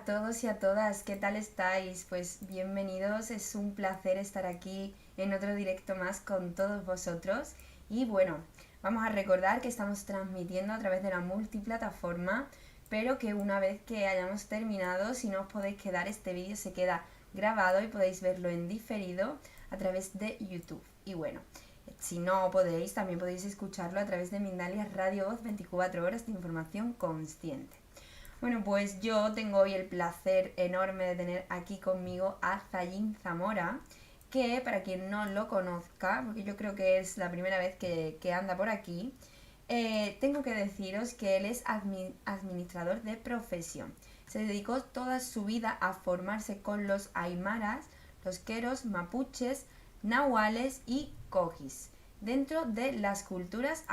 todos y a todas, ¿qué tal estáis? Pues bienvenidos, es un placer estar aquí en otro directo más con todos vosotros. Y bueno, vamos a recordar que estamos transmitiendo a través de la multiplataforma, pero que una vez que hayamos terminado, si no os podéis quedar, este vídeo se queda grabado y podéis verlo en diferido a través de YouTube. Y bueno, si no podéis, también podéis escucharlo a través de Mindalia Radio Voz 24 horas de información consciente. Bueno, pues yo tengo hoy el placer enorme de tener aquí conmigo a Zayín Zamora, que para quien no lo conozca, porque yo creo que es la primera vez que anda por aquí, tengo que deciros que él es administrador de profesión. Se dedicó toda su vida a formarse con los aymaras, los queros, mapuches, nahuales y cogis dentro de las culturas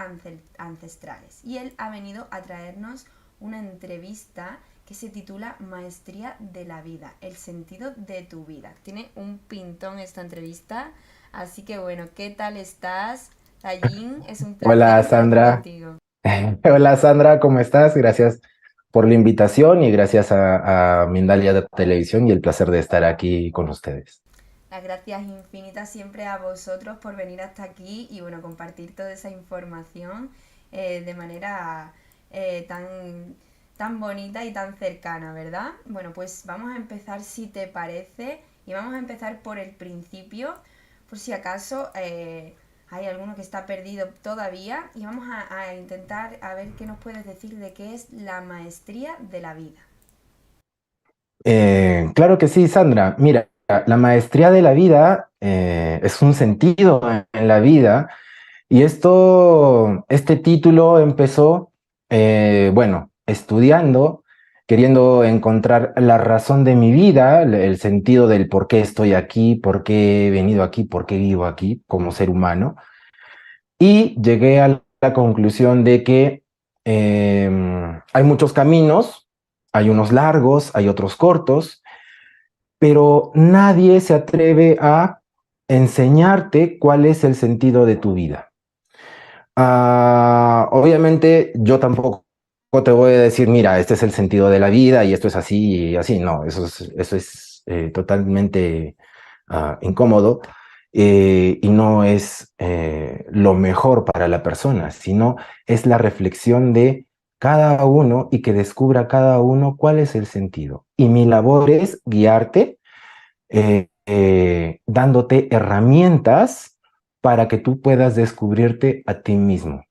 ancestrales. Y él ha venido a traernos una entrevista que se titula Maestría de la vida, el sentido de tu vida. Tiene un pintón esta entrevista, así que bueno, ¿qué tal estás, Tallín? Es un placer Hola estar aquí Sandra, contigo. hola Sandra, ¿cómo estás? Gracias por la invitación y gracias a Mindalia de Televisión y el placer de estar aquí con ustedes. Las gracias infinitas siempre a vosotros por venir hasta aquí y bueno, compartir toda esa información de manera tan bonita y tan cercana, ¿verdad? Bueno, pues vamos a empezar si te parece y vamos a empezar por el principio, por si acaso hay alguno que está perdido todavía y vamos a intentar a ver qué nos puedes decir de qué es la maestría de la vida. Claro que sí, Sandra. Mira, la maestría de la vida es un sentido en la vida y este título empezó, bueno, estudiando, queriendo encontrar la razón de mi vida, el sentido del por qué estoy aquí, por qué he venido aquí, por qué vivo aquí como ser humano. Y llegué a la conclusión de que hay muchos caminos, hay unos largos, hay otros cortos, pero nadie se atreve a enseñarte cuál es el sentido de tu vida. Obviamente yo tampoco te voy a decir, mira, este es el sentido de la vida y esto es así y así. No, eso es totalmente incómodo y no es lo mejor para la persona, sino es la reflexión de cada uno y que descubra cada uno cuál es el sentido. Y mi labor es guiarte, dándote herramientas para que tú puedas descubrirte a ti mismo.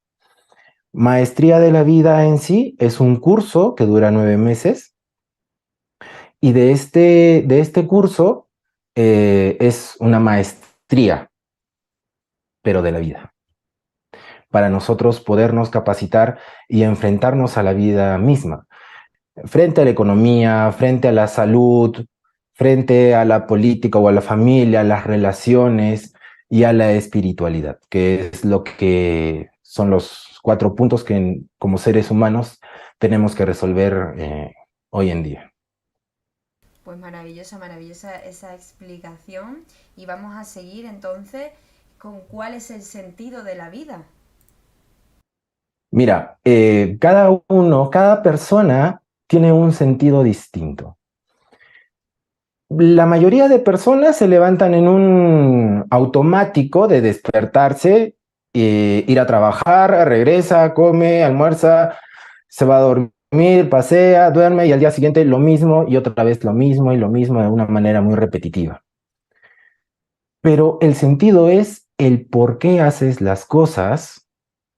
Maestría de la vida en sí es un curso que dura 9 meses y de este curso es una maestría, pero de la vida, para nosotros podernos capacitar y enfrentarnos a la vida misma, frente a la economía, frente a la salud, frente a la política o a la familia, a las relaciones y a la espiritualidad, que es lo que son los 4 puntos que como seres humanos tenemos que resolver hoy en día. Pues maravillosa, maravillosa esa explicación. Y vamos a seguir entonces con cuál es el sentido de la vida. Mira, cada persona tiene un sentido distinto. La mayoría de personas se levantan en un automático de despertarse, ir a trabajar, regresa, come, almuerza, se va a dormir, pasea, duerme y al día siguiente lo mismo y otra vez lo mismo y lo mismo de una manera muy repetitiva. Pero el sentido es el por qué haces las cosas,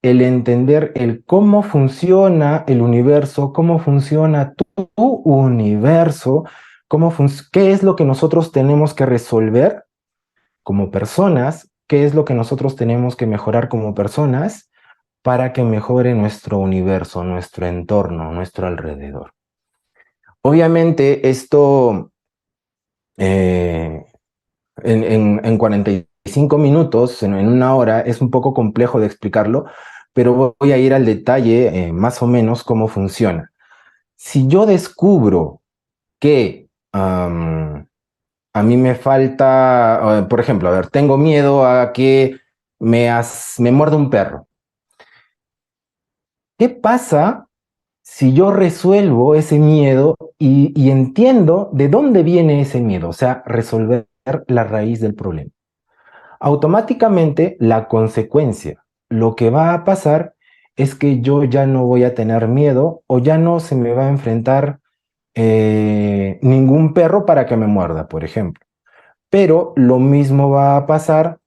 el entender el cómo funciona el universo, cómo funciona tu universo, qué es lo que nosotros tenemos que resolver como personas, qué es lo que nosotros tenemos que mejorar como personas para que mejore nuestro universo, nuestro entorno, nuestro alrededor. Obviamente esto eh, en 45 minutos, en una hora, es un poco complejo de explicarlo, pero voy a ir al detalle más o menos cómo funciona. Si yo descubro que a mí me falta, por ejemplo, a ver, tengo miedo a que me muerda un perro. ¿Qué pasa si yo resuelvo ese miedo y entiendo de dónde viene ese miedo, o sea, resolver la raíz del problema. Automáticamente la consecuencia, lo que va a pasar es que yo ya no voy a tener miedo o ya no se me va a enfrentar ningún perro para que me muerda, por ejemplo. Pero lo mismo va a pasar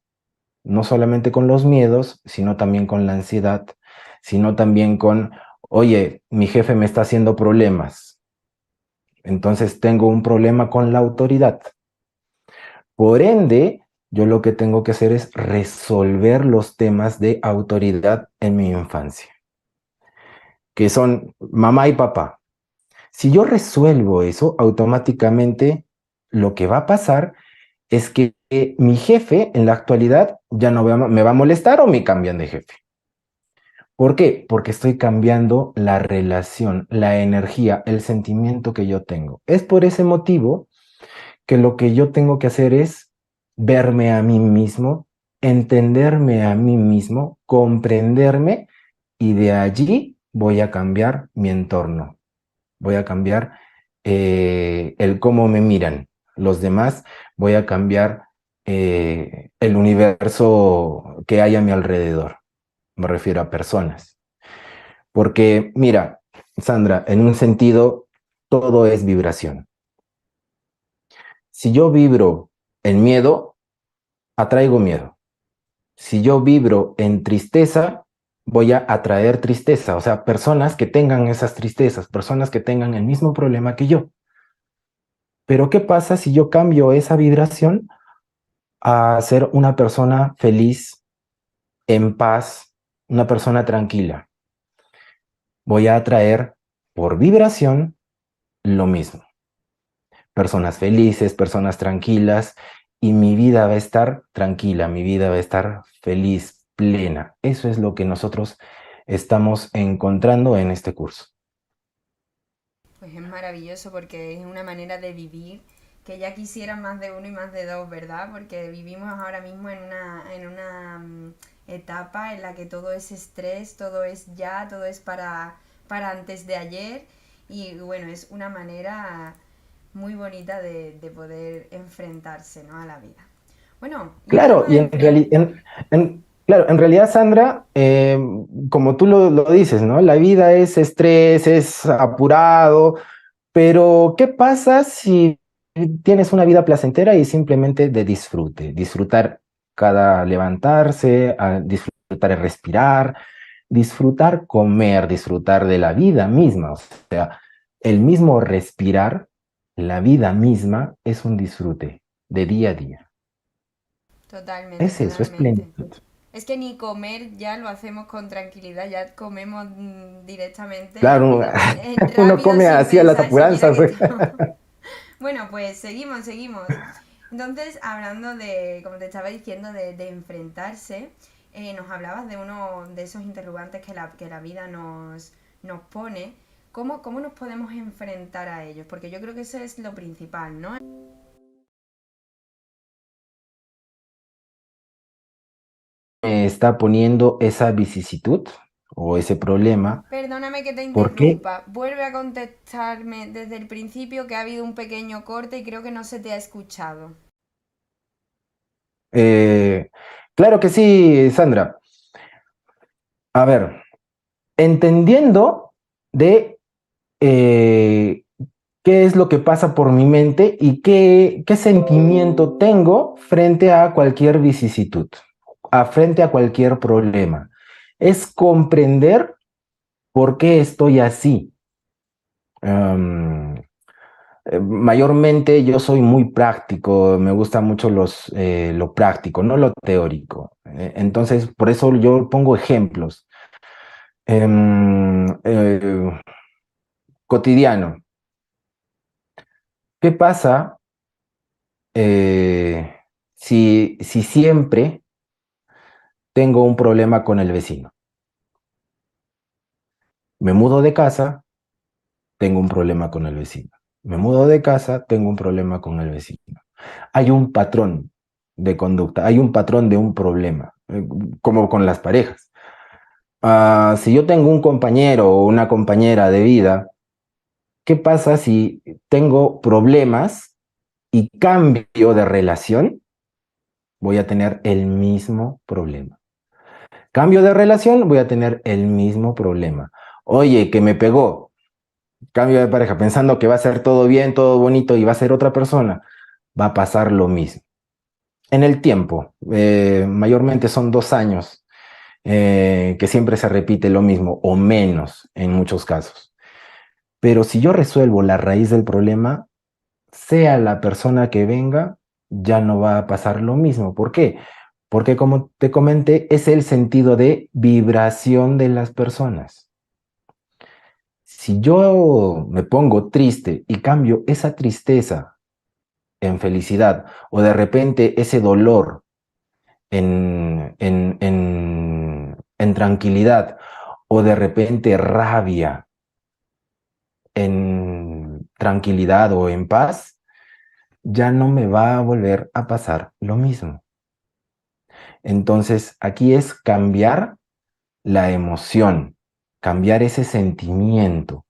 no solamente con los miedos, sino también con la ansiedad, sino también con, oye, mi jefe me está haciendo problemas, entonces tengo un problema con la autoridad. Por ende, yo lo que tengo que hacer es resolver los temas de autoridad en mi infancia, que son mamá y papá. Si yo resuelvo eso, automáticamente lo que va a pasar es que mi jefe en la actualidad ya no me va a molestar o me cambian de jefe. ¿Por qué? Porque estoy cambiando la relación, la energía, el sentimiento que yo tengo. Es por ese motivo que lo que yo tengo que hacer es verme a mí mismo, entenderme a mí mismo, comprenderme y de allí voy a cambiar mi entorno. Voy a cambiar el cómo me miran los demás, voy a cambiar el universo que hay a mi alrededor. Me refiero a personas. Porque, mira, Sandra, en un sentido, todo es vibración. Si yo vibro en miedo, atraigo miedo. Si yo vibro en tristeza, voy a atraer tristeza. O sea, personas que tengan esas tristezas, personas que tengan el mismo problema que yo. Pero ¿qué pasa si yo cambio esa vibración a ser una persona feliz, en paz, una persona tranquila? Voy a atraer por vibración lo mismo. Personas felices, personas tranquilas, y mi vida va a estar tranquila, mi vida va a estar feliz, plena. Eso es lo que nosotros estamos encontrando en este curso. Pues es maravilloso porque es una manera de vivir que ya quisieran más de uno y más de dos, ¿verdad? Porque vivimos ahora mismo en una etapa en la que todo es estrés, todo es ya, todo es para antes de ayer y bueno, es una manera muy bonita de poder enfrentarse, ¿no? A la vida. Bueno, y Claro, hablamos de y claro, en realidad, Sandra, como tú lo dices, ¿no? La vida es estrés, es apurado, pero ¿qué pasa si tienes una vida placentera y simplemente de disfrute? Disfrutar cada levantarse, disfrutar el respirar, disfrutar comer, disfrutar de la vida misma. O sea, el mismo respirar, la vida misma es un disfrute de día a día. totalmente, Es eso, es totalmente. plenitud. Es que ni comer ya lo hacemos con tranquilidad, ya comemos directamente Claro, uno rápido come sin así a las pensar siquiera apuranzas. que estamos. Bueno, pues seguimos, seguimos. Entonces, hablando de, como te estaba diciendo, de enfrentarse, nos hablabas de uno de esos interrogantes que la vida nos pone. ¿Cómo nos podemos enfrentar a ellos? Porque yo creo que eso es lo principal, ¿no? Me está poniendo esa vicisitud o ese problema. Perdóname que te ¿Por qué? interrumpa. Vuelve a contestarme desde el principio que ha habido un pequeño corte y creo que no se te ha escuchado. Eh, claro que sí, Sandra. A ver, entendiendo de eh, qué es lo que pasa por mi mente y qué sentimiento tengo frente a cualquier vicisitud, frente a cualquier problema. Es comprender por qué estoy así. Um, Mayormente yo soy muy práctico, me gusta mucho lo práctico, no lo teórico. Entonces, por eso yo pongo ejemplos. Em, eh, Cotidiano. ¿Qué pasa si siempre tengo un problema con el vecino? Me mudo de casa, tengo un problema con el vecino. Me mudo de casa, tengo un problema con el vecino. Hay un patrón de conducta, hay un patrón de un problema, como con las parejas. Si yo tengo un compañero o una compañera de vida, ¿qué pasa si tengo problemas y cambio de relación? Voy a tener el mismo problema. Cambio de relación, voy a tener el mismo problema. Oye, que me pegó, cambio de pareja, pensando que va a ser todo bien, todo bonito y va a ser otra persona, va a pasar lo mismo. En el tiempo, mayormente son 2 años, que siempre se repite lo mismo, o menos en muchos casos. Pero si yo resuelvo la raíz del problema, sea la persona que venga, ya no va a pasar lo mismo. ¿Por qué? Porque como te comenté, es el sentido de vibración de las personas. Si yo me pongo triste y cambio esa tristeza en felicidad o de repente ese dolor en tranquilidad o de repente rabia en tranquilidad o en paz, ya no me va a volver a pasar lo mismo. Entonces, aquí es cambiar la emoción, cambiar ese sentimiento.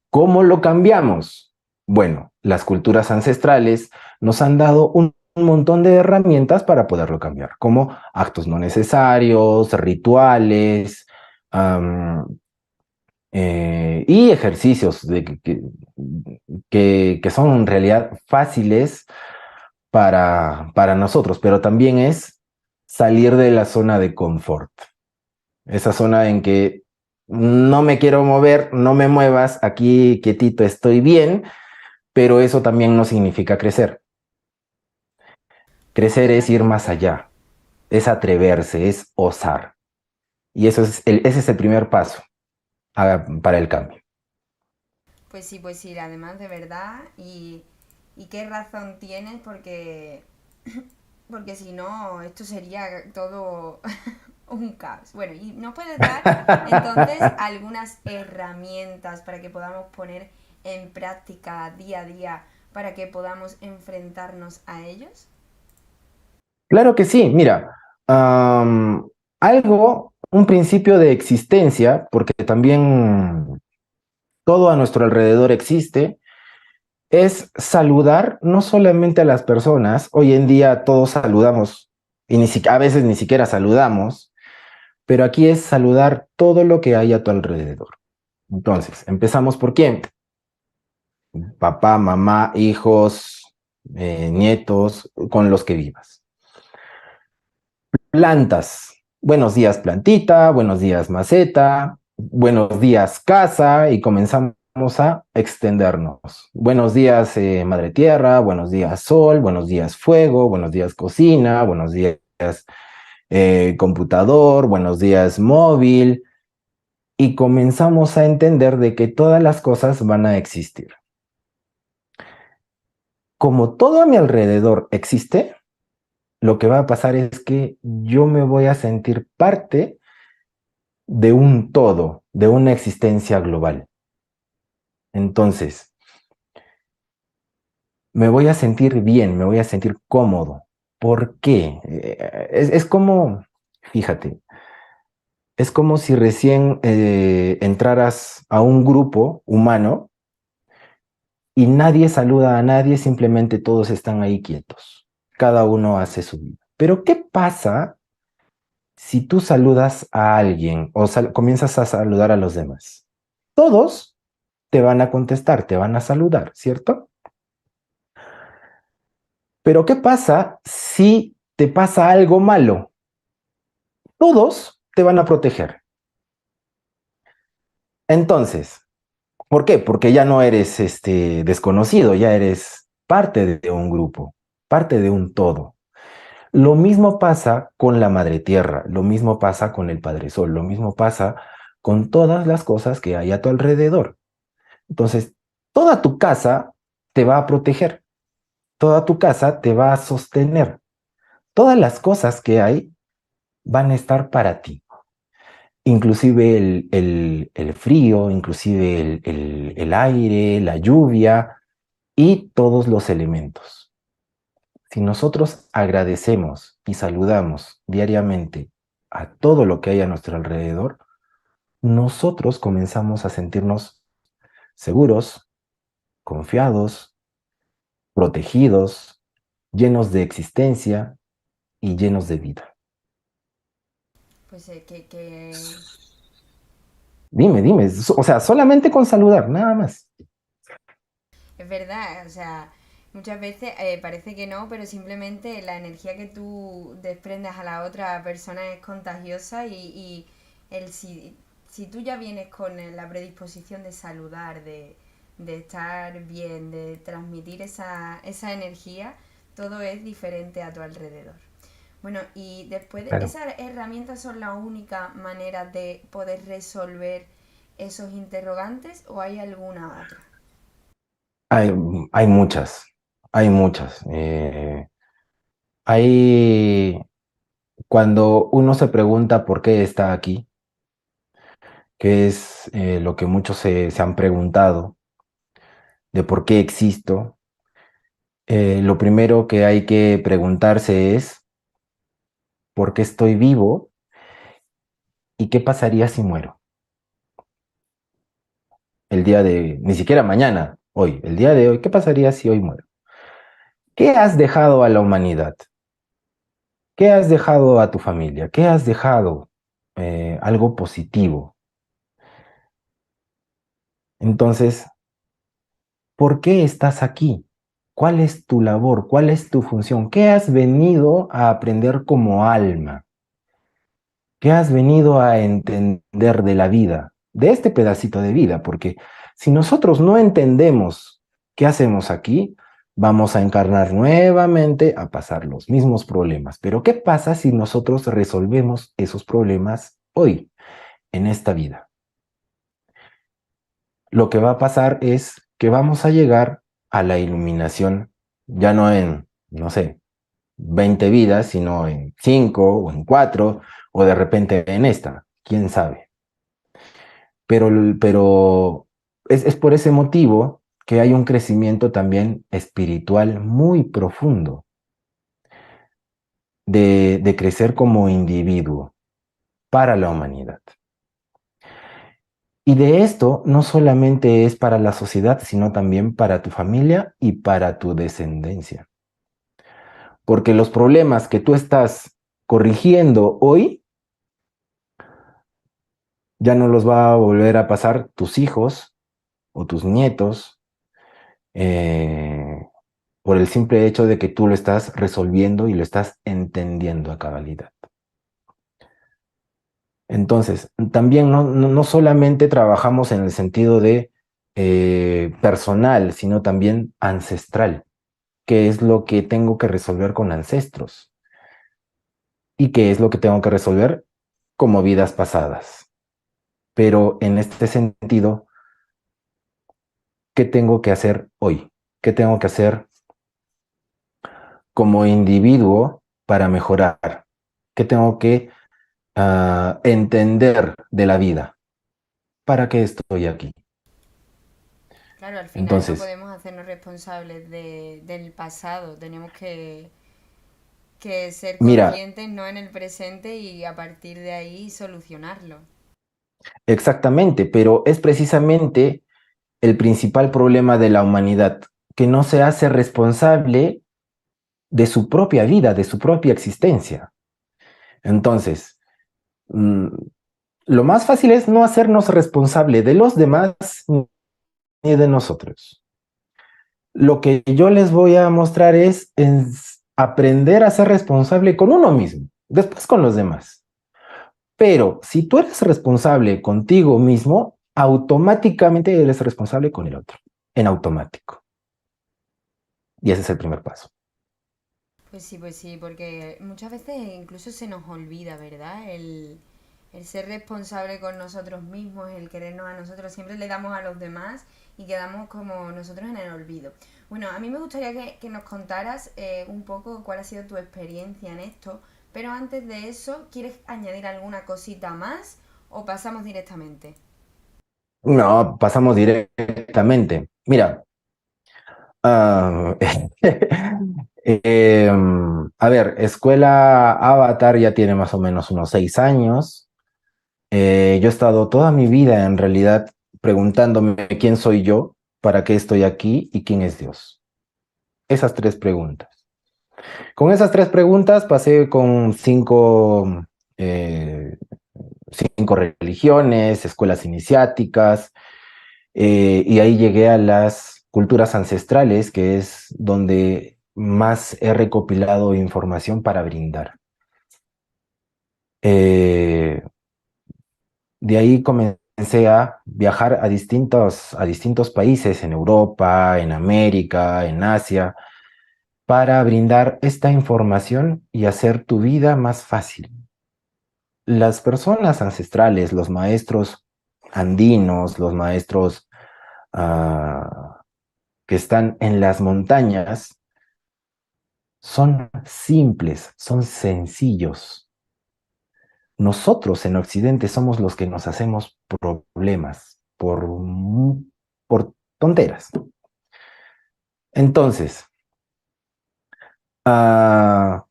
¿Cómo lo cambiamos? Bueno, las culturas ancestrales nos han dado un montón de herramientas para poderlo cambiar, como actos no necesarios, rituales, am, y ejercicios que son en realidad fáciles para nosotros, pero también es salir de la zona de confort, esa zona en que no me quiero mover, no me muevas, aquí quietito estoy bien, pero eso también no significa crecer. Crecer es ir más Totalmente. allá, es atreverse, es osar. Y ese es el primer paso para el cambio. Pues sí, además de verdad. Y qué razón tienes porque si no, esto sería todo un caos. Bueno, y nos puedes dar entonces algunas herramientas para que podamos poner en práctica día a día para que podamos enfrentarnos a ellos. Claro que sí, mira, un principio de existencia, porque también todo a nuestro alrededor existe, es saludar no solamente a las personas, hoy en día todos saludamos y a veces ni siquiera saludamos, pero aquí es saludar todo lo que hay a tu alrededor. Entonces, empezamos por quién: papá, mamá, hijos, nietos, con los que vivas. Plantas. Buenos días, plantita, buenos días, maceta, buenos días, casa, y comenzamos a extendernos. Buenos días, madre tierra, buenos días, sol, buenos días, fuego, buenos días, cocina, buenos días, computador, buenos días, móvil, y comenzamos a entender de que todas las cosas van a existir. Como todo a mi alrededor existe, lo que va a pasar es que yo me voy a sentir parte de un todo, de una existencia global. Entonces, me voy a sentir bien, me voy a sentir cómodo. ¿Por qué? Es como, fíjate, es como si recién entraras a un grupo humano y nadie saluda a nadie, simplemente todos están ahí quietos. Cada uno hace su vida. Pero ¿qué pasa si tú saludas a alguien o comienzas a saludar a los demás? Todos te van a contestar, te van a saludar, ¿cierto? Pero ¿qué pasa si te pasa algo malo? Todos te van a proteger. Entonces, ¿por qué? Porque ya no eres desconocido, ya eres parte de un grupo, parte de un todo. Lo mismo pasa con la Madre Tierra, lo mismo pasa con el Padre Sol, lo mismo pasa con todas las cosas que hay a tu alrededor. Entonces, toda tu casa te va a proteger, toda tu casa te va a sostener. Todas las cosas que hay van a estar para ti. Inclusive el frío, inclusive el aire, la lluvia y todos los elementos. Si nosotros agradecemos y saludamos diariamente a todo lo que hay a nuestro alrededor, nosotros comenzamos a sentirnos seguros, confiados, protegidos, llenos de existencia y llenos de vida. Pues que Dime, dime, o sea, solamente con saludar, nada más. es verdad, o sea, muchas veces parece que no, pero simplemente la energía que tú desprendes a la otra persona es contagiosa y si tú ya vienes con la predisposición de saludar, de estar bien, de transmitir esa energía, todo es diferente a tu alrededor. Bueno, y después, Claro. ¿esas herramientas son la única manera de poder resolver esos interrogantes o hay alguna otra? Hay, hay muchas, hay muchas. Hay cuando uno se pregunta por qué está aquí, que es lo que muchos se han preguntado, de por qué existo, lo primero que hay que preguntarse es por qué estoy vivo y qué pasaría si muero. El día de, ni siquiera mañana, hoy, el día de hoy, ¿qué pasaría si hoy muero? ¿Qué has dejado a la humanidad? ¿Qué has dejado a tu familia? ¿Qué has dejado? Algo positivo. Entonces, ¿por qué estás aquí? ¿Cuál es tu labor? ¿Cuál es tu función? ¿Qué has venido a aprender como alma? ¿Qué has venido a entender de la vida? De este pedacito de vida, porque si nosotros no entendemos qué hacemos aquí, vamos a encarnar nuevamente a pasar los mismos problemas. Pero ¿qué pasa si nosotros resolvemos esos problemas hoy, en esta vida? Lo que va a pasar es que vamos a llegar a la iluminación, ya no en, no sé, 20 vidas, sino en 5 o en 4 o de repente en esta, quién sabe. Pero es por ese motivo que hay un crecimiento también espiritual muy profundo de crecer como individuo para la humanidad. Y de esto no solamente es para la sociedad, sino también para tu familia y para tu descendencia. Porque los problemas que tú estás corrigiendo hoy ya no los va a volver a pasar tus hijos o tus nietos eh, por el simple hecho de que tú lo estás resolviendo y lo estás entendiendo a cabalidad. Entonces, también no solamente trabajamos en el sentido de personal, sino también ancestral, que es lo que tengo que resolver con ancestros y que es lo que tengo que resolver como vidas pasadas. Pero en este sentido, ¿qué tengo que hacer hoy? ¿Qué tengo que hacer como individuo para mejorar? ¿Qué tengo que entender de la vida? ¿Para qué estoy aquí? Claro, al final no Entonces, podemos hacernos responsables del pasado, tenemos que ser mira, conscientes, no en el presente y a partir de ahí solucionarlo. exactamente, pero es precisamente el principal problema de la humanidad, que no se hace responsable de su propia vida, de su propia existencia. Entonces, mm, lo más fácil es no hacernos responsable de los demás ni de nosotros. Lo que yo les voy a mostrar es aprender a ser responsable con uno mismo, después con los demás. Pero si tú eres responsable contigo mismo, automáticamente eres responsable con el otro, en automático. Y ese es el primer paso. Pues sí, porque muchas veces incluso se nos olvida, ¿verdad? El ser responsable con nosotros mismos, el querernos a nosotros, siempre le damos a los demás y quedamos como nosotros en el olvido. Bueno, a mí me gustaría que nos contaras un poco cuál ha sido tu experiencia en esto, pero antes de eso, ¿quieres añadir alguna cosita más o pasamos directamente? No, pasamos directamente. Mira, ah, A ver, Escuela Avatar ya tiene más o menos unos 6 años. Yo he estado toda mi vida en realidad preguntándome quién soy yo, para qué estoy aquí y quién es Dios. Esas tres preguntas. Con esas tres preguntas pasé con eh, cinco religiones, escuelas iniciáticas, y ahí llegué a las culturas ancestrales, que es donde más he recopilado información para brindar. Eh, de ahí comencé a viajar a distintos países en Europa, en América, en Asia, para brindar esta información y hacer tu vida más fácil. Las personas ancestrales, los maestros andinos, los maestros ah, que están en las montañas, son simples, son sencillos. Nosotros en Occidente somos los que nos hacemos problemas por tonteras. Entonces, ah,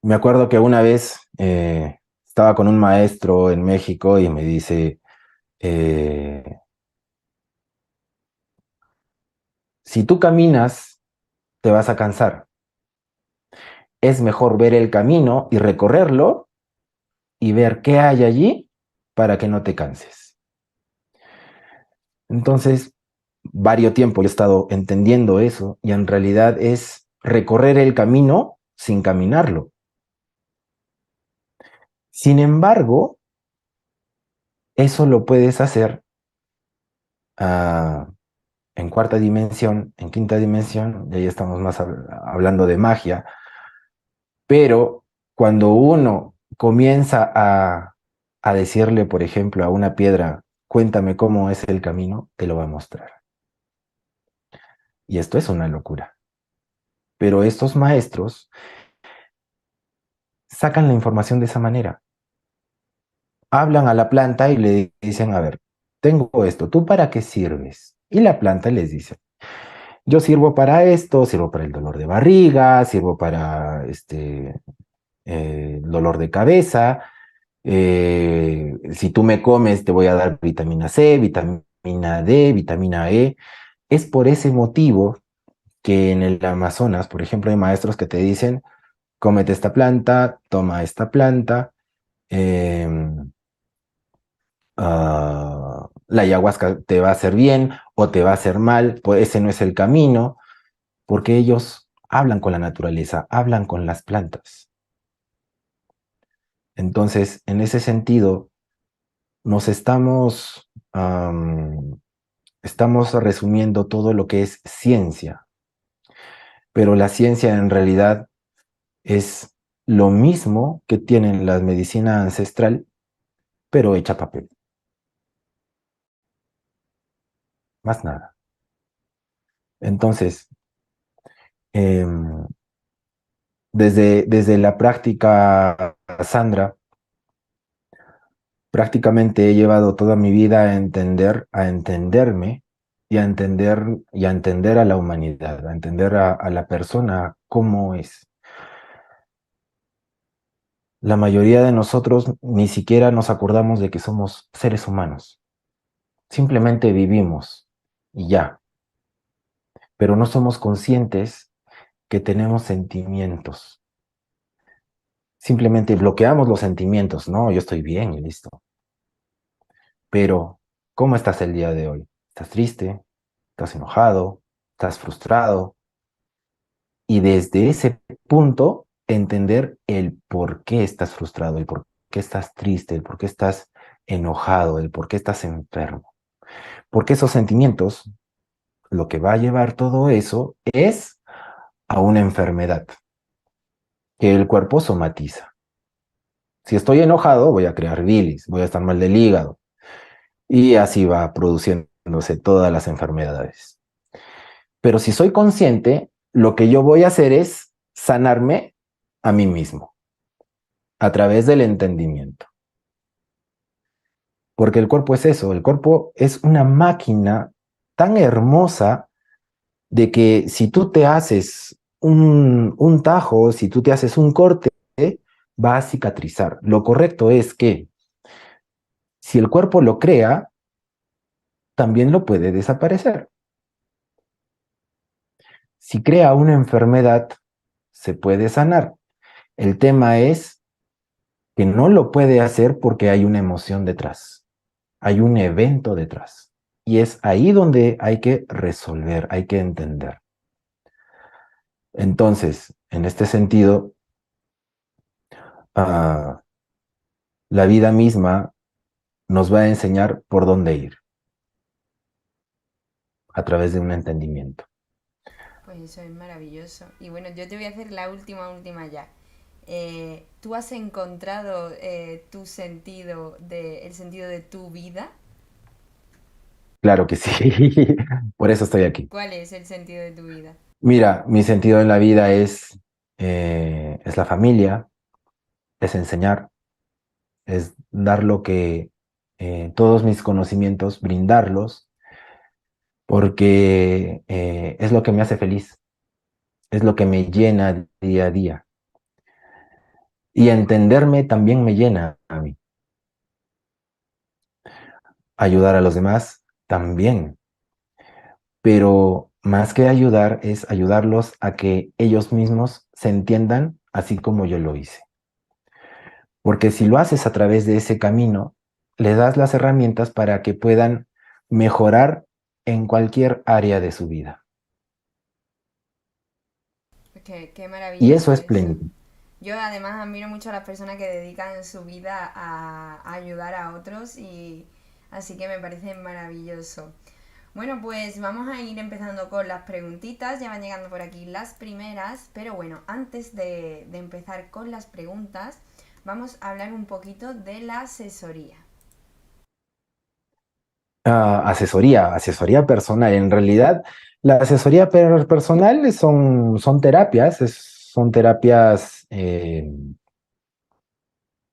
me acuerdo que una vez estaba con un maestro en México y me dice, eh, si tú caminas, te vas a cansar. Es mejor ver el camino y recorrerlo y ver qué hay allí para que no te canses. Entonces, varios tiempo yo he estado entendiendo eso y en realidad es recorrer el camino sin caminarlo. Sin embargo, eso lo puedes hacer ah, en cuarta dimensión, en quinta dimensión, y ahí estamos más hablando de magia, pero cuando uno comienza a decirle, por ejemplo, a una piedra, cuéntame cómo es el camino, te lo va a mostrar. Y esto es una locura. Pero estos maestros sacan la información de esa manera. Hablan a la planta y le dicen, a ver, tengo esto, ¿tú para qué sirves? Y la planta les dice, yo sirvo para esto, sirvo para el dolor de barriga, sirvo para dolor de cabeza, si tú me comes te voy a dar vitamina C, vitamina D, vitamina E. Es por ese motivo que en el Amazonas, por ejemplo, hay maestros que te dicen, cómete esta planta, toma esta planta, eh, la ayahuasca te va a hacer bien o te va a hacer mal, pues ese no es el camino, porque ellos hablan con la naturaleza, hablan con las plantas. Entonces, en ese sentido, nos estamos resumiendo todo lo que es ciencia, pero la ciencia en realidad es lo mismo que tiene la medicina ancestral, pero hecha papel, más nada. Entonces, em, desde la práctica, Sandra, prácticamente he llevado toda mi vida a entenderme y a entender a la humanidad, a entender a la persona cómo es. La mayoría de nosotros ni siquiera nos acordamos de que somos seres humanos. Simplemente vivimos y ya, pero no somos conscientes que tenemos sentimientos. Simplemente bloqueamos los sentimientos. No, yo estoy bien y listo. Pero, ¿cómo estás el día de hoy? ¿Estás triste? ¿Estás enojado? ¿Estás frustrado? Y desde ese punto, entender el por qué estás frustrado, el por qué estás triste, el por qué estás enojado, el por qué estás enfermo. Porque esos sentimientos, lo que va a llevar todo eso es a una enfermedad que el cuerpo somatiza. Si estoy enojado, voy a crear bilis, voy a estar mal del hígado. Y así va produciéndose todas las enfermedades. Pero si soy consciente, lo que yo voy a hacer es sanarme a mí mismo a través del entendimiento. Porque el cuerpo es eso, el cuerpo es una máquina tan hermosa de que si tú te haces un tajo, si tú te haces un corte, va a cicatrizar. Lo correcto es que si el cuerpo lo crea, también lo puede desaparecer. Si crea una enfermedad, se puede sanar. El tema es que no lo puede hacer porque hay una emoción detrás, hay un evento detrás. Y es ahí donde hay que resolver, hay que entender. Entonces, en este sentido, ah, la vida misma nos va a enseñar por dónde ir a través de un entendimiento. Pues eso es maravilloso. Y bueno, yo te voy a hacer la última ya. ¿Tú has encontrado el sentido de tu vida? Claro que sí, por eso estoy aquí. ¿Cuál es el sentido de tu vida? Mira, mi sentido en la vida es la familia, es enseñar, es dar lo que todos mis conocimientos, brindarlos, porque es lo que me hace feliz, es lo que me llena día a día. Y entenderme también me llena a mí. Ayudar a los demás también, pero más que ayudar es ayudarlos a que ellos mismos se entiendan así como yo lo hice. Porque si lo haces a través de ese camino, le das las herramientas para que puedan mejorar en cualquier área de su vida. Qué Y maravilloso eso es eso. plenitud. Yo además admiro mucho a las personas que dedican su vida a ayudar a otros y así que me parece maravilloso. Bueno, pues vamos a ir empezando con las preguntitas, ya van llegando por aquí las primeras, pero bueno, antes de empezar con las preguntas, vamos a hablar un poquito de la asesoría. Asesoría personal. En realidad, la asesoría personal son terapias, son terapias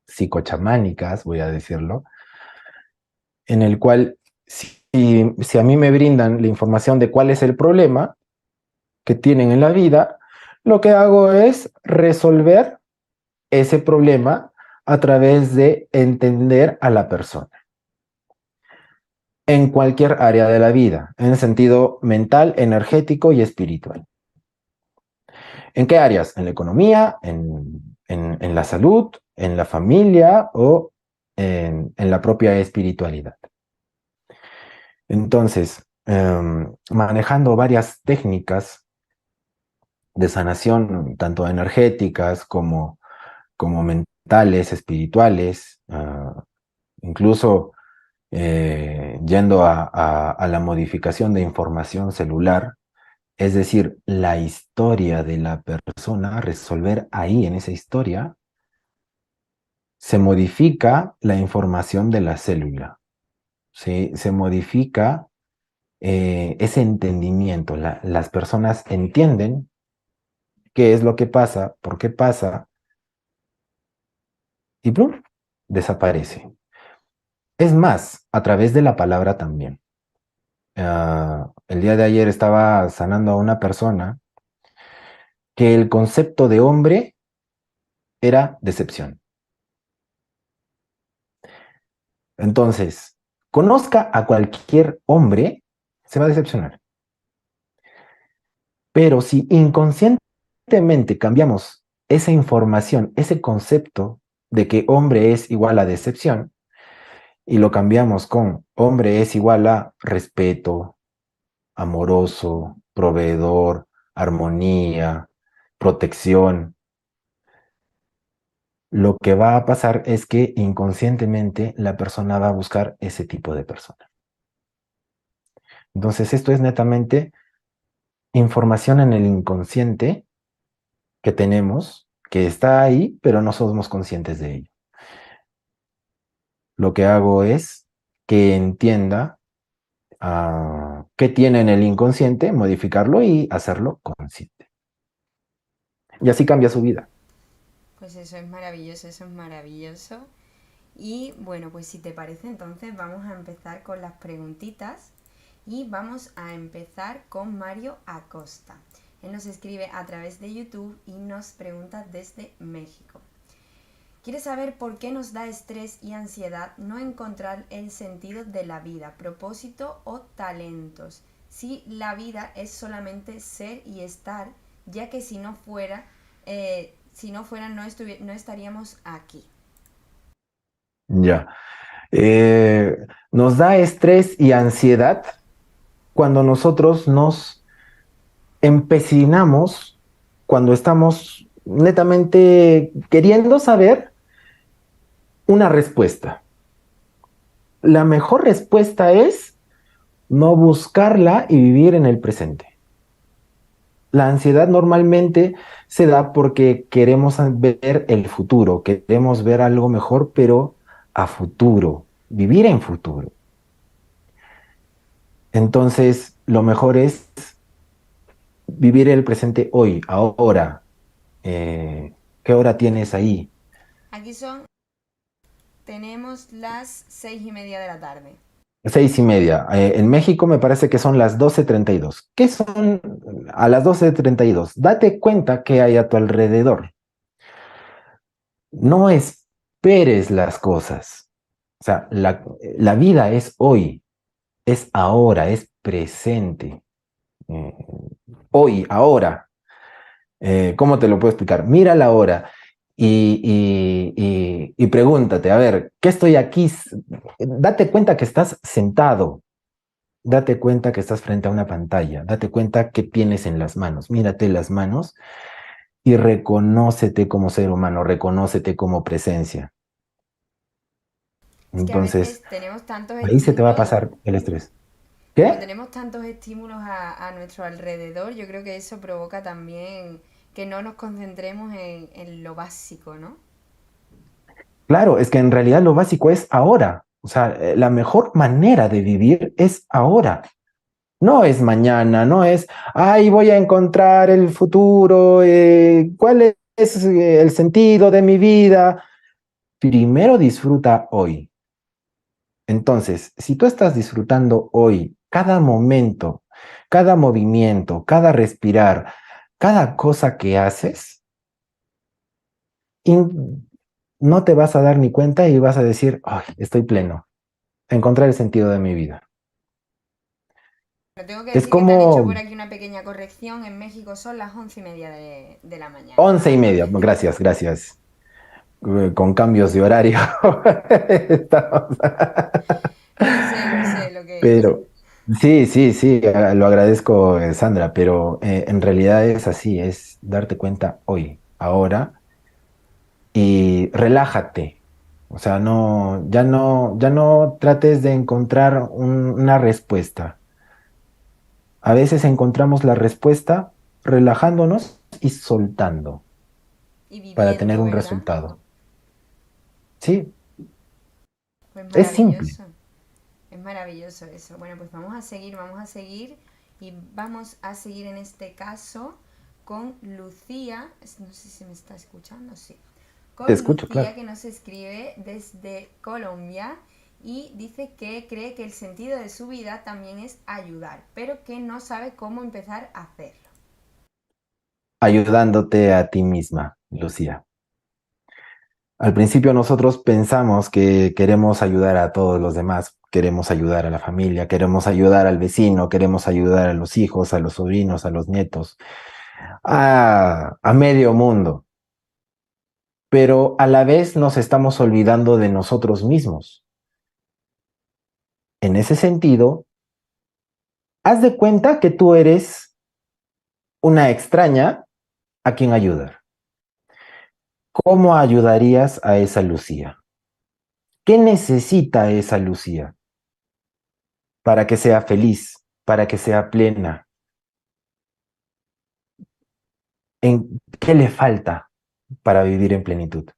psicochamánicas, voy a decirlo, en el cual si a mí me brindan la información de cuál es el problema que tienen en la vida, lo que hago es resolver ese problema a través de entender a la persona en cualquier área de la vida, en el sentido mental, energético y espiritual. ¿En qué áreas? En la economía, en la salud, en la familia o en la propia espiritualidad. Entonces, manejando varias técnicas de sanación, tanto energéticas como mentales, espirituales, incluso yendo a la modificación de información celular, es decir, la historia de la persona, resolver ahí en esa historia, se modifica la información de la célula, ¿sí? Se modifica ese entendimiento. Las personas entienden qué es lo que pasa, por qué pasa, y ¡plum! Desaparece. Es más, a través de la palabra también. El día de ayer estaba sanando a una persona que el concepto de hombre era decepción. Entonces, conozca a cualquier hombre, se va a decepcionar. Pero si inconscientemente cambiamos esa información, ese concepto de que hombre es igual a decepción, y lo cambiamos con hombre es igual a respeto, amoroso, proveedor, armonía, protección, lo que va a pasar es que inconscientemente la persona va a buscar ese tipo de persona. Entonces, esto es netamente información en el inconsciente que tenemos, que está ahí, pero no somos conscientes de ello. Lo que hago es que entienda qué tiene en el inconsciente, modificarlo y hacerlo consciente. Y así cambia su vida. Pues eso es maravilloso, eso es maravilloso. Y bueno, pues si te parece, entonces vamos a empezar con las preguntitas. Y vamos a empezar con Mario Acosta. Él nos escribe a través de YouTube y nos pregunta desde México. Quiere saber por qué nos da estrés y ansiedad no encontrar el sentido de la vida, propósito o talentos. Si la vida es solamente ser y estar, ya que si no fuera, no estaríamos aquí. Ya. Nos da estrés y ansiedad cuando nosotros nos empecinamos, cuando estamos netamente queriendo saber una respuesta. La mejor respuesta es no buscarla y vivir en el presente. La ansiedad normalmente se da porque queremos ver el futuro, queremos ver algo mejor, pero a futuro, vivir en futuro. Entonces, lo mejor es vivir el presente hoy, ahora. ¿Qué hora tienes ahí? Aquí tenemos las 6:30 de la tarde. 6:30. En México me parece que son las 12:32. ¿Qué son a las 12:32? Date cuenta que hay a tu alrededor. No esperes las cosas. O sea, la vida es hoy, es ahora, es presente. Eh, Hoy, ahora. ¿Cómo te lo puedo explicar? Mira la hora y pregúntate, a ver, ¿qué estoy aquí? Date cuenta que estás sentado, date cuenta que estás frente a una pantalla, date cuenta qué tienes en las manos, mírate las manos y reconócete como ser humano, reconócete como presencia. Es que a Entonces, veces tenemos tantos ahí se te va a estímulos, pasar el estrés. como ¿Qué? tenemos tantos estímulos a nuestro alrededor, yo creo que eso provoca también que no nos concentremos en lo básico, ¿no? Claro, es que en realidad lo básico es ahora. O sea, la mejor manera de vivir es ahora. No es mañana, no es, ay, voy a encontrar el futuro, cuál es el sentido de mi vida. Primero disfruta hoy. Entonces, si tú estás disfrutando hoy, cada momento, cada movimiento, cada respirar, cada cosa que haces, no te vas a dar ni cuenta y vas a decir, ay, estoy pleno, encontrar el sentido de mi vida. Pero tengo que Es decir que te han hecho por como aquí una pequeña corrección. En México son las 11:30 de la mañana, 11:30. ¿vale? Gracias, gracias. Con cambios de horario. Estamos- Lo sé lo que es. Pero sí, sí, sí, lo agradezco, Sandra, pero en realidad es así, es darte cuenta hoy, ahora, y relájate. O sea, ya no trates de encontrar una respuesta. A veces encontramos la respuesta relajándonos y soltando Y para tener viviendo, un ¿verdad? resultado. Sí, Pues es simple. maravilloso. Es maravilloso eso. Bueno, pues vamos a seguir y vamos a seguir en este caso con Lucía. No sé si me está escuchando, sí. Te Con escucho, Lucía claro. que nos escribe desde Colombia y dice que cree que el sentido de su vida también es ayudar, pero que no sabe cómo empezar a hacerlo. Ayudándote a ti misma, Lucía. Al principio nosotros pensamos que queremos ayudar a todos los demás, queremos ayudar a la familia, queremos ayudar al vecino, queremos ayudar a los hijos, a los sobrinos, a los nietos, a medio mundo, pero a la vez nos estamos olvidando de nosotros mismos. En ese sentido, haz de cuenta que tú eres una extraña a quien ayudar. ¿Cómo ayudarías a esa Lucía? ¿Qué necesita esa Lucía para que sea feliz, para que sea plena? ¿En qué le falta para vivir en plenitud?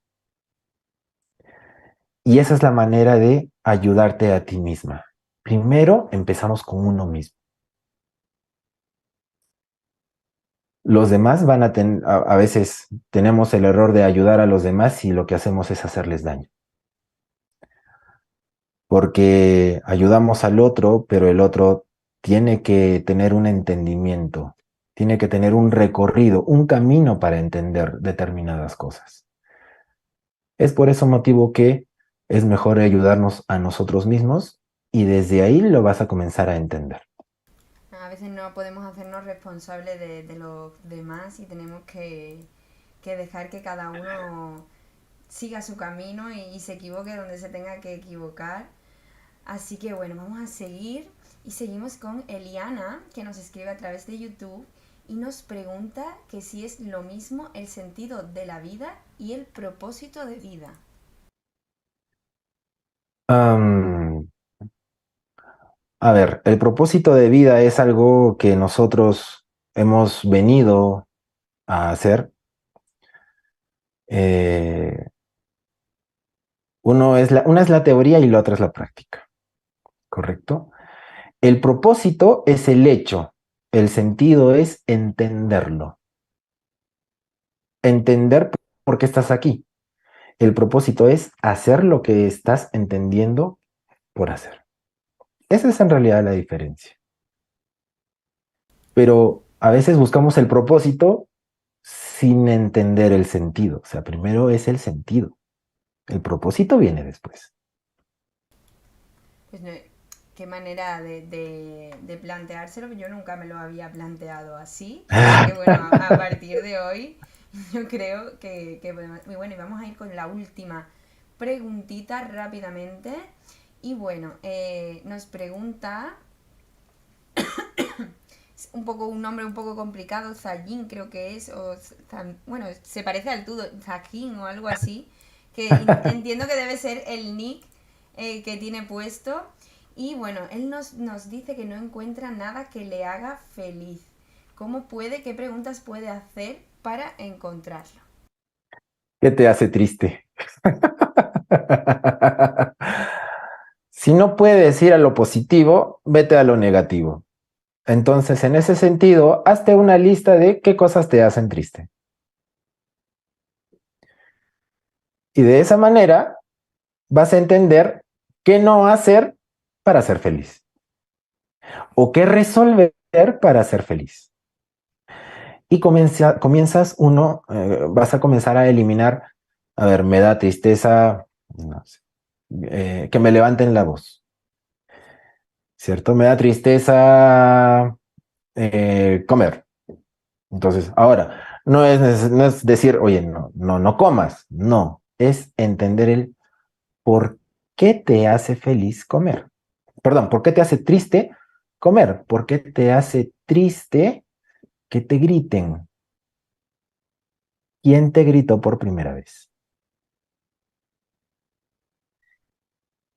Y esa es la manera de ayudarte a ti misma. Primero empezamos con uno mismo. Los demás van a veces tenemos el error de ayudar a los demás y lo que hacemos es hacerles daño. Porque ayudamos al otro, pero el otro tiene que tener un entendimiento, tiene que tener un recorrido, un camino para entender determinadas cosas. Es por ese motivo que es mejor ayudarnos a nosotros mismos y desde ahí lo vas a comenzar a entender. A veces no podemos hacernos responsables de los demás y tenemos que dejar que cada uno siga su camino y se equivoque donde se tenga que equivocar. Así que bueno, vamos a seguir y seguimos con Eliana, que nos escribe a través de YouTube y nos pregunta que si es lo mismo el sentido de la vida y el propósito de vida. Am, a ver, el propósito de vida es algo que nosotros hemos venido a hacer. Eh, una es la teoría y la otra es la práctica, ¿correcto? El propósito es el hecho, el sentido es entenderlo, entender por qué estás aquí. El propósito es hacer lo que estás entendiendo por hacer. Esa es en realidad la diferencia. Pero a veces buscamos el propósito sin entender el sentido. O sea, primero es el sentido. El propósito viene después. Pues no, qué manera de planteárselo, yo nunca me lo había planteado así. Así que bueno, a partir de hoy yo creo que podemos... Y bueno, y vamos a ir con la última preguntita rápidamente. Y bueno, nos pregunta un poco un nombre un poco complicado, Zajin creo que es, bueno, se parece al tudo, Zajin o algo así, que entiendo que debe ser el nick que tiene puesto. Y bueno, él nos dice que no encuentra nada que le haga feliz. ¿Cómo puede, qué preguntas puede hacer para encontrarlo? ¿Qué te hace triste? Si no puedes ir a lo positivo, vete a lo negativo. Entonces, en ese sentido, hazte una lista de qué cosas te hacen triste. Y de esa manera vas a entender qué no hacer para ser feliz o qué resolver para ser feliz. Y vas a comenzar a eliminar, a ver, me da tristeza, no sé, que me levanten la voz, ¿cierto? Me da tristeza comer. Entonces, ahora, no es decir, oye, no comas, no, es entender el por qué te hace feliz comer. Perdón, ¿por qué te hace triste comer? ¿Por qué te hace triste que te griten? ¿Quién te gritó por primera vez?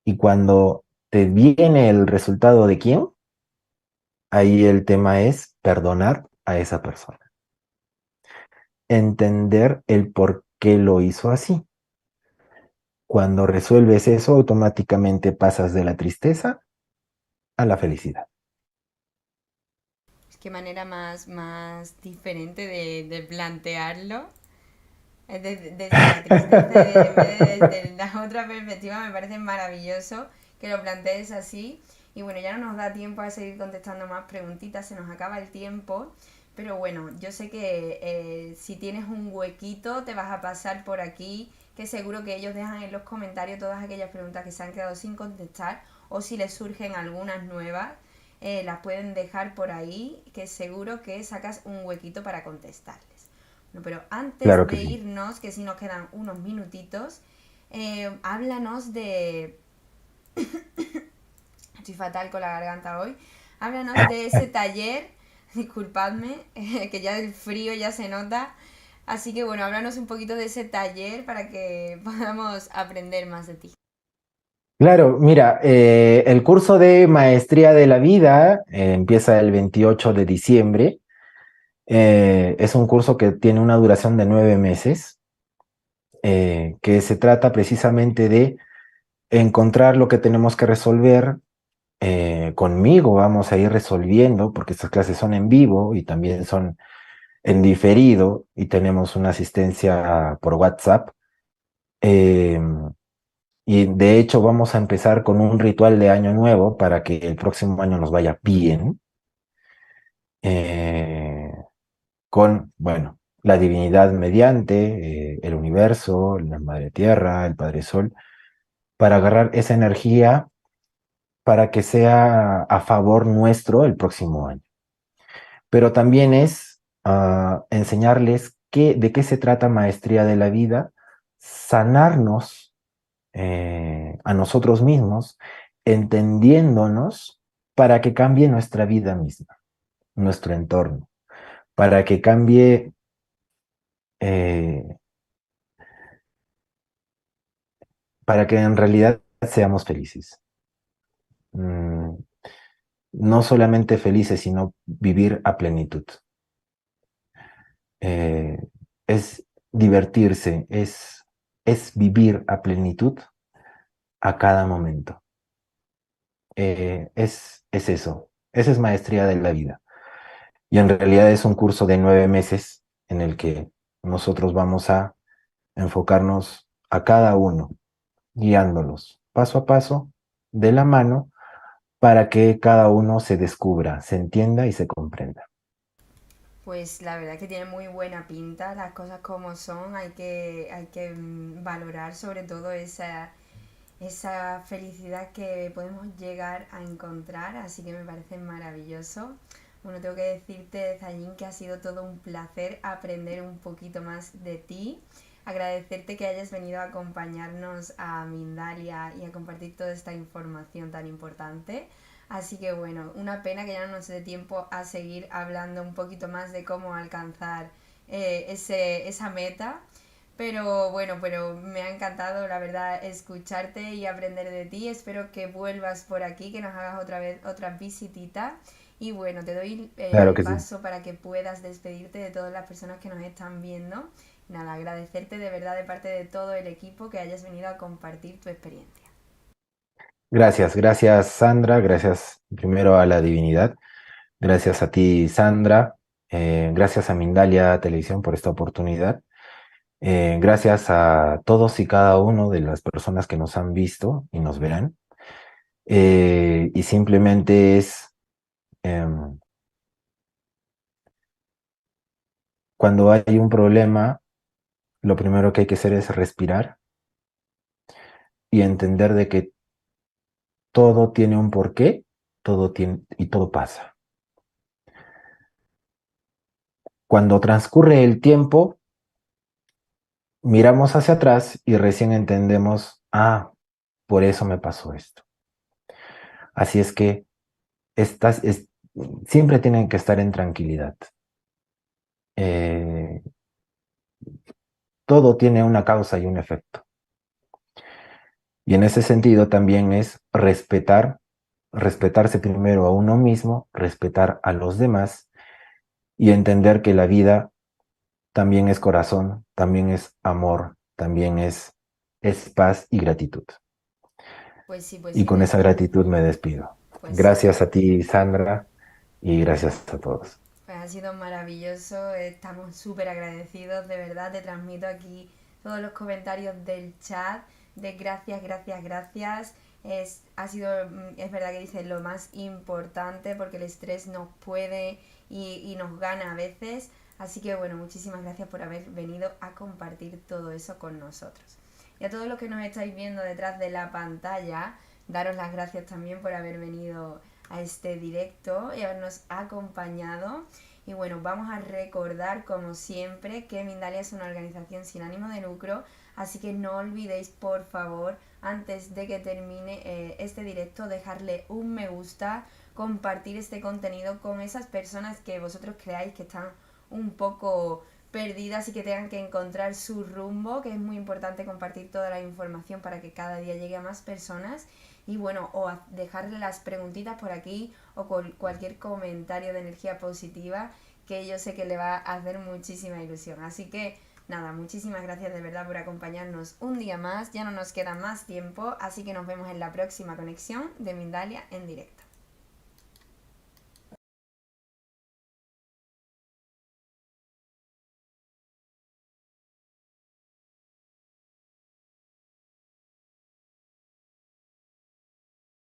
Y cuando te viene el resultado de quién, ahí el tema es perdonar a esa persona. Entender el por qué lo hizo así. Cuando resuelves eso, automáticamente pasas de la tristeza a la felicidad. Qué manera más diferente de plantearlo. Desde la tristeza, en vez de desde la otra perspectiva, me parece maravilloso que lo plantees así. Y bueno, ya no nos da tiempo a seguir contestando más preguntitas, se nos acaba el tiempo. Pero bueno, yo sé que si tienes un huequito, te vas a pasar por aquí, que seguro que ellos dejan en los comentarios todas aquellas preguntas que se han quedado sin contestar, o si les surgen algunas nuevas, las pueden dejar por ahí, que seguro que sacas un huequito para contestarles. No, pero Claro antes que de sí. irnos, que si nos quedan unos minutitos, háblanos de... Estoy fatal con la garganta hoy. Háblanos de ese taller, disculpadme, que ya el frío ya se nota. Así que bueno, háblanos un poquito de ese taller para que podamos aprender más de ti. Claro, mira, el curso de Maestría de la Vida empieza el 28 de diciembre. Es un curso que tiene una duración de 9 meses, que se trata precisamente de encontrar lo que tenemos que resolver. Conmigo vamos a ir resolviendo, porque estas clases son en vivo y también son en diferido y tenemos una asistencia por WhatsApp. Eh, Y de hecho vamos a empezar con un ritual de año nuevo para que el próximo año nos vaya bien, eh, con, bueno, la divinidad mediante, el universo, la Madre Tierra, el Padre Sol, para agarrar esa energía para que sea a favor nuestro el próximo año. Pero también es enseñarles de qué se trata maestría de la vida, sanarnos a nosotros mismos, entendiéndonos para que cambie nuestra vida misma, nuestro entorno, para que cambie, eh, para que en realidad seamos felices. Mm, no solamente felices, sino vivir a plenitud. Eh, es divertirse, es vivir a plenitud a cada momento. Es eso, esa es maestría de la vida. Y en realidad es un curso de 9 meses en el que nosotros vamos a enfocarnos a cada uno, guiándolos paso a paso, de la mano, para que cada uno se descubra, se entienda y se comprenda. Pues la verdad que tiene muy buena pinta, las cosas como son, hay que valorar sobre todo esa felicidad que podemos llegar a encontrar, así que me parece maravilloso. Bueno, tengo que decirte, Zayín, que ha sido todo un placer aprender un poquito más de ti, agradecerte que hayas venido a acompañarnos a Mindalia y a compartir toda esta información tan importante. Así que bueno, una pena que ya no nos dé tiempo a seguir hablando un poquito más de cómo alcanzar esa meta. Pero bueno, pero me ha encantado, la verdad, escucharte y aprender de ti. Espero que vuelvas por aquí, que nos hagas otra vez otra visitita. Y bueno, te doy Claro que sí. paso para que puedas despedirte de todas las personas que nos están viendo. Nada, agradecerte de verdad de parte de todo el equipo que hayas venido a compartir tu experiencia. Gracias, gracias Sandra, gracias primero a la divinidad, gracias a ti Sandra, gracias a Mindalia Televisión por esta oportunidad. Gracias a todos y cada uno de las personas que nos han visto y nos verán. Y simplemente es, em, cuando hay un problema, lo primero que hay que hacer es respirar y entender de que todo tiene un porqué, todo tiene y todo pasa. Cuando transcurre el tiempo, miramos hacia atrás y recién entendemos, por eso me pasó esto. Así es que estas, siempre tienen que estar en tranquilidad. Eh, todo tiene una causa y un efecto. Y en ese sentido también es respetarse primero a uno mismo, respetar a los demás y entender que la vida también es corazón, también es amor, también es paz y gratitud. Pues Y sí, con esa decía. gratitud me despido. Pues sí, Gracias a ti, Sandra, y gracias a todos. pues ha sido maravilloso, estamos súper agradecidos, de verdad, te transmito aquí todos los comentarios del chat de gracias, gracias, gracias. Es verdad que dice lo más importante porque el estrés nos puede y nos gana a veces. Así que bueno, muchísimas gracias por haber venido a compartir todo eso con nosotros. Y a todos los que nos estáis viendo detrás de la pantalla, daros las gracias también por haber venido a este directo y habernos acompañado. Y bueno, vamos a recordar como siempre que Mindalia es una organización sin ánimo de lucro, así que no olvidéis por favor antes de que termine este directo dejarle un me gusta, compartir este contenido con esas personas que vosotros creáis que están un poco perdidas y que tengan que encontrar su rumbo, que es muy importante compartir toda la información para que cada día llegue a más personas. Y bueno, o dejarle las preguntitas por aquí o cualquier comentario de energía positiva que yo sé que le va a hacer muchísima ilusión. Así que nada, muchísimas gracias de verdad por acompañarnos un día más. Ya no nos queda más tiempo, así que nos vemos en la próxima conexión de Mindalia en directo.